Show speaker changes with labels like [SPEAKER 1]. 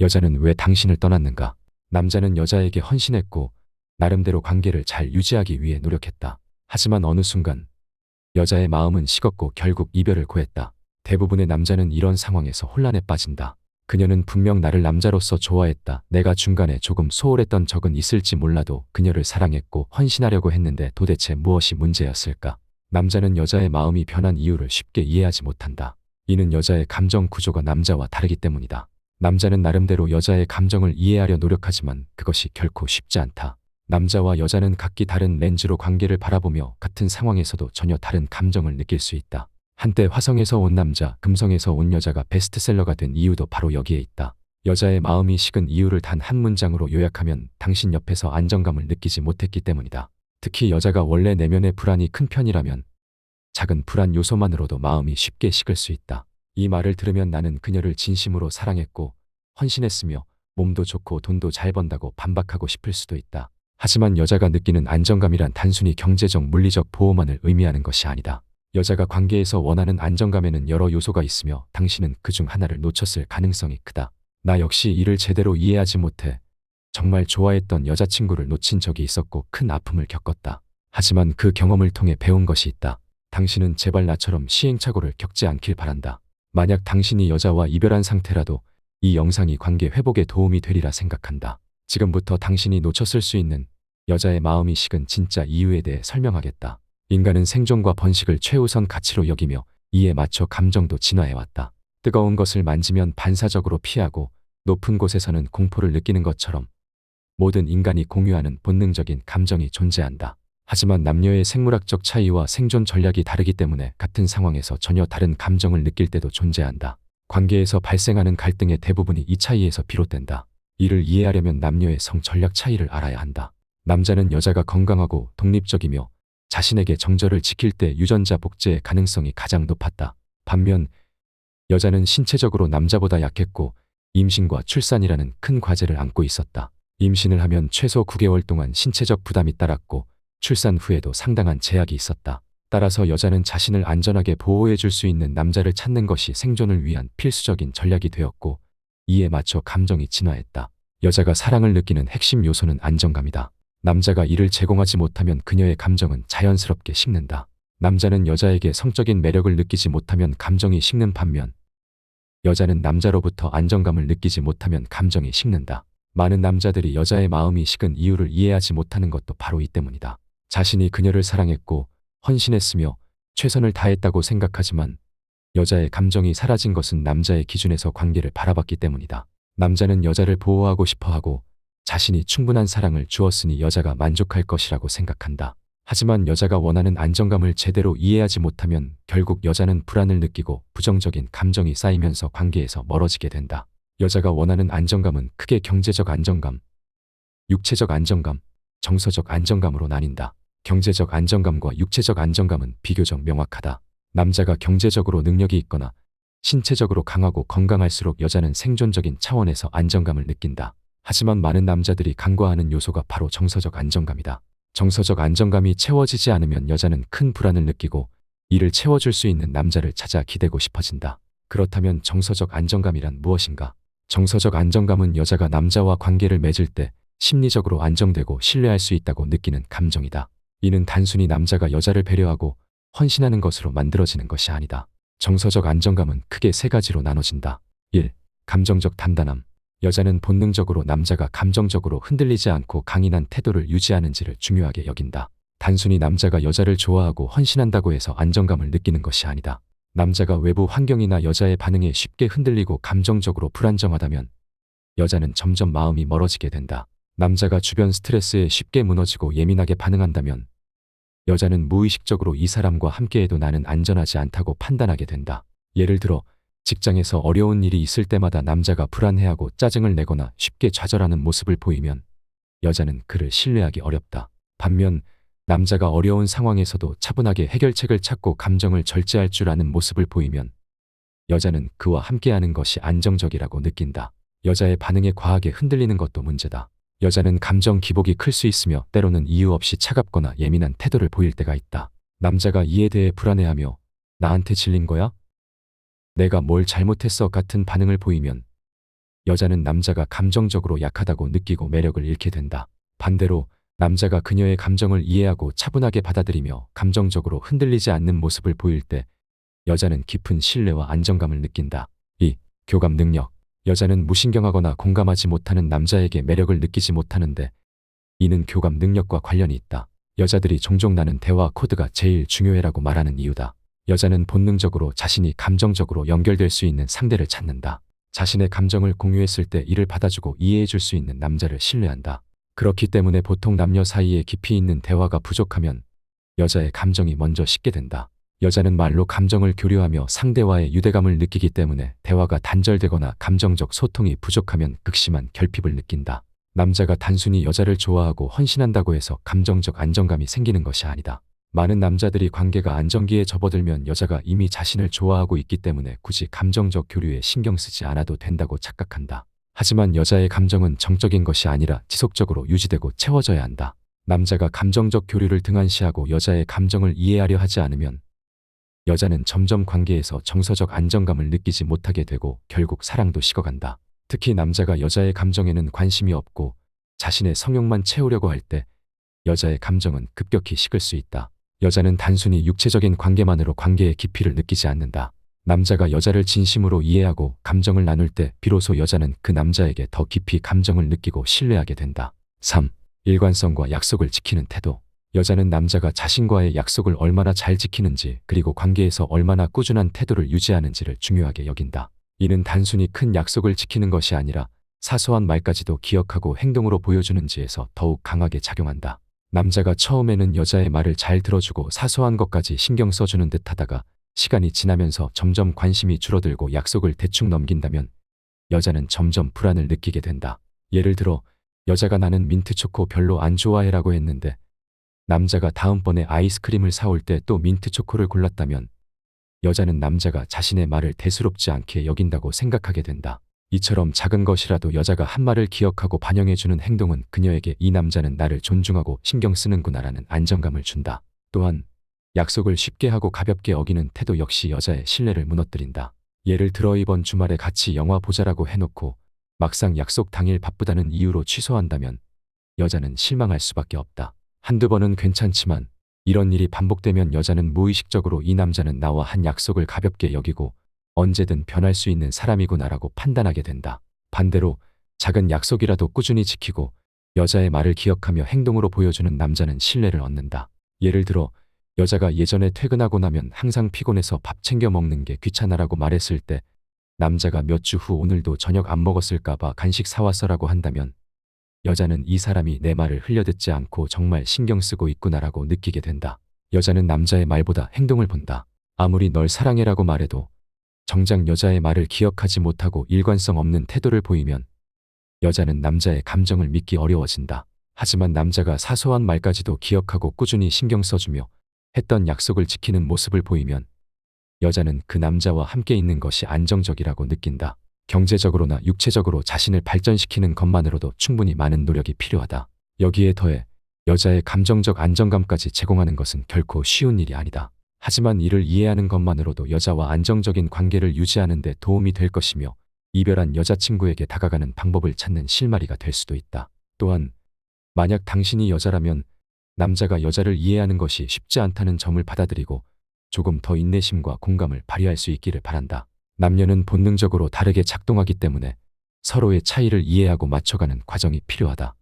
[SPEAKER 1] 여자는 왜 당신을 떠났는가? 남자는 여자에게 헌신했고 나름대로 관계를 잘 유지하기 위해 노력했다. 하지만 어느 순간 여자의 마음은 식었고 결국 이별을 고했다. 대부분의 남자는 이런 상황에서 혼란에 빠진다. 그녀는 분명 나를 남자로서 좋아했다. 내가 중간에 조금 소홀했던 적은 있을지 몰라도 그녀를 사랑했고 헌신하려고 했는데 도대체 무엇이 문제였을까? 남자는 여자의 마음이 변한 이유를 쉽게 이해하지 못한다. 이는 여자의 감정 구조가 남자와 다르기 때문이다. 남자는 나름대로 여자의 감정을 이해하려 노력하지만 그것이 결코 쉽지 않다. 남자와 여자는 각기 다른 렌즈로 관계를 바라보며 같은 상황에서도 전혀 다른 감정을 느낄 수 있다. 한때 화성에서 온 남자, 금성에서 온 여자가 베스트셀러가 된 이유도 바로 여기에 있다. 여자의 마음이 식은 이유를 단 한 문장으로 요약하면 당신 옆에서 안정감을 느끼지 못했기 때문이다. 특히 여자가 원래 내면의 불안이 큰 편이라면 작은 불안 요소만으로도 마음이 쉽게 식을 수 있다. 이 말을 들으면 나는 그녀를 진심으로 사랑했고 헌신했으며 몸도 좋고 돈도 잘 번다고 반박하고 싶을 수도 있다. 하지만 여자가 느끼는 안정감이란 단순히 경제적 물리적 보호만을 의미하는 것이 아니다. 여자가 관계에서 원하는 안정감에는 여러 요소가 있으며 당신은 그중 하나를 놓쳤을 가능성이 크다. 나 역시 이를 제대로 이해하지 못해 정말 좋아했던 여자친구를 놓친 적이 있었고 큰 아픔을 겪었다. 하지만 그 경험을 통해 배운 것이 있다. 당신은 제발 나처럼 시행착오를 겪지 않길 바란다. 만약 당신이 여자와 이별한 상태라도 이 영상이 관계 회복에 도움이 되리라 생각한다. 지금부터 당신이 놓쳤을 수 있는 여자의 마음이 식은 진짜 이유에 대해 설명하겠다. 인간은 생존과 번식을 최우선 가치로 여기며 이에 맞춰 감정도 진화해왔다. 뜨거운 것을 만지면 반사적으로 피하고 높은 곳에서는 공포를 느끼는 것처럼 모든 인간이 공유하는 본능적인 감정이 존재한다. 하지만 남녀의 생물학적 차이와 생존 전략이 다르기 때문에 같은 상황에서 전혀 다른 감정을 느낄 때도 존재한다. 관계에서 발생하는 갈등의 대부분이 이 차이에서 비롯된다. 이를 이해하려면 남녀의 성 전략 차이를 알아야 한다. 남자는 여자가 건강하고 독립적이며 자신에게 정절을 지킬 때 유전자 복제의 가능성이 가장 높았다. 반면 여자는 신체적으로 남자보다 약했고 임신과 출산이라는 큰 과제를 안고 있었다. 임신을 하면 최소 9개월 동안 신체적 부담이 따랐고 출산 후에도 상당한 제약이 있었다. 따라서 여자는 자신을 안전하게 보호해 줄 수 있는 남자를 찾는 것이 생존을 위한 필수적인 전략이 되었고 이에 맞춰 감정이 진화했다. 여자가 사랑을 느끼는 핵심 요소는 안정감이다. 남자가 이를 제공하지 못하면 그녀의 감정은 자연스럽게 식는다. 남자는 여자에게 성적인 매력을 느끼지 못하면 감정이 식는 반면 여자는 남자로부터 안정감을 느끼지 못하면 감정이 식는다. 많은 남자들이 여자의 마음이 식은 이유를 이해하지 못하는 것도 바로 이 때문이다. 자신이 그녀를 사랑했고 헌신했으며 최선을 다했다고 생각하지만 여자의 감정이 사라진 것은 남자의 기준에서 관계를 바라봤기 때문이다. 남자는 여자를 보호하고 싶어하고 자신이 충분한 사랑을 주었으니 여자가 만족할 것이라고 생각한다. 하지만 여자가 원하는 안정감을 제대로 이해하지 못하면 결국 여자는 불안을 느끼고 부정적인 감정이 쌓이면서 관계에서 멀어지게 된다. 여자가 원하는 안정감은 크게 경제적 안정감, 육체적 안정감, 정서적 안정감으로 나뉜다. 경제적 안정감과 육체적 안정감은 비교적 명확하다. 남자가 경제적으로 능력이 있거나 신체적으로 강하고 건강할수록 여자는 생존적인 차원에서 안정감을 느낀다. 하지만 많은 남자들이 간과하는 요소가 바로 정서적 안정감이다. 정서적 안정감이 채워지지 않으면 여자는 큰 불안을 느끼고 이를 채워줄 수 있는 남자를 찾아 기대고 싶어진다. 그렇다면 정서적 안정감이란 무엇인가? 정서적 안정감은 여자가 남자와 관계를 맺을 때 심리적으로 안정되고 신뢰할 수 있다고 느끼는 감정이다. 이는 단순히 남자가 여자를 배려하고 헌신하는 것으로 만들어지는 것이 아니다. 정서적 안정감은 크게 세 가지로 나눠진다. 1. 감정적 단단함. 여자는 본능적으로 남자가 감정적으로 흔들리지 않고 강인한 태도를 유지하는지를 중요하게 여긴다. 단순히 남자가 여자를 좋아하고 헌신한다고 해서 안정감을 느끼는 것이 아니다. 남자가 외부 환경이나 여자의 반응에 쉽게 흔들리고 감정적으로 불안정하다면 여자는 점점 마음이 멀어지게 된다. 남자가 주변 스트레스에 쉽게 무너지고 예민하게 반응한다면 여자는 무의식적으로 이 사람과 함께해도 나는 안전하지 않다고 판단하게 된다. 예를 들어 직장에서 어려운 일이 있을 때마다 남자가 불안해하고 짜증을 내거나 쉽게 좌절하는 모습을 보이면 여자는 그를 신뢰하기 어렵다. 반면 남자가 어려운 상황에서도 차분하게 해결책을 찾고 감정을 절제할 줄 아는 모습을 보이면 여자는 그와 함께하는 것이 안정적이라고 느낀다. 여자의 반응에 과하게 흔들리는 것도 문제다. 여자는 감정 기복이 클 수 있으며 때로는 이유 없이 차갑거나 예민한 태도를 보일 때가 있다. 남자가 이에 대해 불안해하며 나한테 질린 거야? 내가 뭘 잘못했어? 같은 반응을 보이면 여자는 남자가 감정적으로 약하다고 느끼고 매력을 잃게 된다. 반대로 남자가 그녀의 감정을 이해하고 차분하게 받아들이며 감정적으로 흔들리지 않는 모습을 보일 때 여자는 깊은 신뢰와 안정감을 느낀다. 2. 교감 능력. 여자는 무신경하거나 공감하지 못하는 남자에게 매력을 느끼지 못하는데 이는 교감 능력과 관련이 있다. 여자들이 종종 나는 대화 코드가 제일 중요해라고 말하는 이유다. 여자는 본능적으로 자신이 감정적으로 연결될 수 있는 상대를 찾는다. 자신의 감정을 공유했을 때 이를 받아주고 이해해 줄 수 있는 남자를 신뢰한다. 그렇기 때문에 보통 남녀 사이에 깊이 있는 대화가 부족하면 여자의 감정이 먼저 식게 된다. 여자는 말로 감정을 교류하며 상대와의 유대감을 느끼기 때문에 대화가 단절되거나 감정적 소통이 부족하면 극심한 결핍을 느낀다. 남자가 단순히 여자를 좋아하고 헌신한다고 해서 감정적 안정감이 생기는 것이 아니다. 많은 남자들이 관계가 안정기에 접어들면 여자가 이미 자신을 좋아하고 있기 때문에 굳이 감정적 교류에 신경 쓰지 않아도 된다고 착각한다. 하지만 여자의 감정은 정적인 것이 아니라 지속적으로 유지되고 채워져야 한다. 남자가 감정적 교류를 등한시하고 여자의 감정을 이해하려 하지 않으면 여자는 점점 관계에서 정서적 안정감을 느끼지 못하게 되고 결국 사랑도 식어간다. 특히 남자가 여자의 감정에는 관심이 없고 자신의 성욕만 채우려고 할 때 여자의 감정은 급격히 식을 수 있다. 여자는 단순히 육체적인 관계만으로 관계의 깊이를 느끼지 않는다. 남자가 여자를 진심으로 이해하고 감정을 나눌 때 비로소 여자는 그 남자에게 더 깊이 감정을 느끼고 신뢰하게 된다. 3. 일관성과 약속을 지키는 태도. 여자는 남자가 자신과의 약속을 얼마나 잘 지키는지 그리고 관계에서 얼마나 꾸준한 태도를 유지하는지를 중요하게 여긴다. 이는 단순히 큰 약속을 지키는 것이 아니라 사소한 말까지도 기억하고 행동으로 보여주는지에서 더욱 강하게 작용한다. 남자가 처음에는 여자의 말을 잘 들어주고 사소한 것까지 신경 써주는 듯 하다가 시간이 지나면서 점점 관심이 줄어들고 약속을 대충 넘긴다면 여자는 점점 불안을 느끼게 된다. 예를 들어 여자가 나는 민트초코 별로 안 좋아해라고 했는데 남자가 다음번에 아이스크림을 사올 때 또 민트초코를 골랐다면 여자는 남자가 자신의 말을 대수롭지 않게 여긴다고 생각하게 된다. 이처럼 작은 것이라도 여자가 한 말을 기억하고 반영해주는 행동은 그녀에게 이 남자는 나를 존중하고 신경 쓰는구나라는 안정감을 준다. 또한 약속을 쉽게 하고 가볍게 어기는 태도 역시 여자의 신뢰를 무너뜨린다. 예를 들어 이번 주말에 같이 영화 보자라고 해놓고 막상 약속 당일 바쁘다는 이유로 취소한다면 여자는 실망할 수밖에 없다. 한두 번은 괜찮지만 이런 일이 반복되면 여자는 무의식적으로 이 남자는 나와 한 약속을 가볍게 여기고 언제든 변할 수 있는 사람이구나라고 판단하게 된다. 반대로 작은 약속이라도 꾸준히 지키고 여자의 말을 기억하며 행동으로 보여주는 남자는 신뢰를 얻는다. 예를 들어 여자가 예전에 퇴근하고 나면 항상 피곤해서 밥 챙겨 먹는 게 귀찮아라고 말했을 때 남자가 몇 주 후 오늘도 저녁 안 먹었을까봐 간식 사왔어라고 한다면 여자는 이 사람이 내 말을 흘려듣지 않고 정말 신경 쓰고 있구나라고 느끼게 된다. 여자는 남자의 말보다 행동을 본다. 아무리 널 사랑해라고 말해도 정작 여자의 말을 기억하지 못하고 일관성 없는 태도를 보이면 여자는 남자의 감정을 믿기 어려워진다. 하지만 남자가 사소한 말까지도 기억하고 꾸준히 신경 써주며 했던 약속을 지키는 모습을 보이면 여자는 그 남자와 함께 있는 것이 안정적이라고 느낀다. 경제적으로나 육체적으로 자신을 발전시키는 것만으로도 충분히 많은 노력이 필요하다. 여기에 더해 여자의 감정적 안정감까지 제공하는 것은 결코 쉬운 일이 아니다. 하지만 이를 이해하는 것만으로도 여자와 안정적인 관계를 유지하는 데 도움이 될 것이며 이별한 여자친구에게 다가가는 방법을 찾는 실마리가 될 수도 있다. 또한 만약 당신이 여자라면 남자가 여자를 이해하는 것이 쉽지 않다는 점을 받아들이고 조금 더 인내심과 공감을 발휘할 수 있기를 바란다. 남녀는 본능적으로 다르게 작동하기 때문에 서로의 차이를 이해하고 맞춰가는 과정이 필요하다.